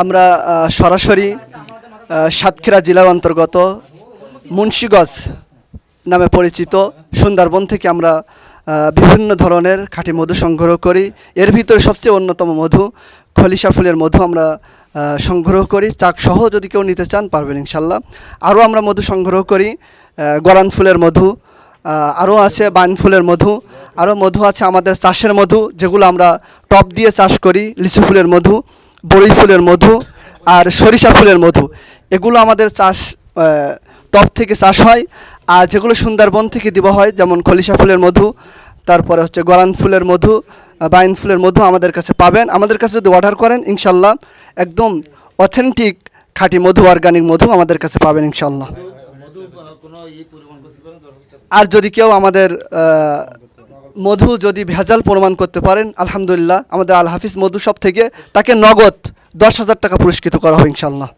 আমরা সরাসরি সাতক্ষীরা জেলার অন্তর্গত মুন্সিগঞ্জ নামে পরিচিত সুন্দরবন থেকে আমরা বিভিন্ন ধরনের খাঁটি মধু সংগ্রহ করি। এর ভিতরে সবচেয়ে অন্যতম মধু খলিশা ফুলের মধু আমরা সংগ্রহ করি। চাক সহ যদি কেউ নিতে চান পারবেন ইনশাল্লাহ। আরও আমরা মধু সংগ্রহ করি গরান ফুলের মধু, আরও আছে বান ফুলের মধু, আরও মধু আছে আমাদের চাষের মধু, যেগুলো আমরা টব দিয়ে চাষ করি, লিচু ফুলের মধু, বড়ই ফুলের মধু আর সরিষা ফুলের মধু। এগুলো আমাদের চাষ টব থেকে চাষ হয়। আর যেগুলো সুন্দরবন থেকে দেওয়া হয়, যেমন খলিশা ফুলের মধু, তারপরে হচ্ছে গরান ফুলের মধু, বাইন ফুলের মধু আমাদের কাছে পাবেন। আমাদের কাছে যদি অর্ডার করেন ইনশাল্লাহ একদম অথেন্টিক খাঁটি মধু, অর্গানিক মধু আমাদের কাছে পাবেন ইনশাল্লাহ। আর যদি কেউ আমাদের মধু যদি ভেজাল প্রমাণ করতে পারেন, আলহামদুলিল্লাহ আমাদের আল হাফিজ মধু শপ থেকে তাকে নগদ 10,000 টাকা পুরস্কৃত করা হবে ইনশাল্লাহ।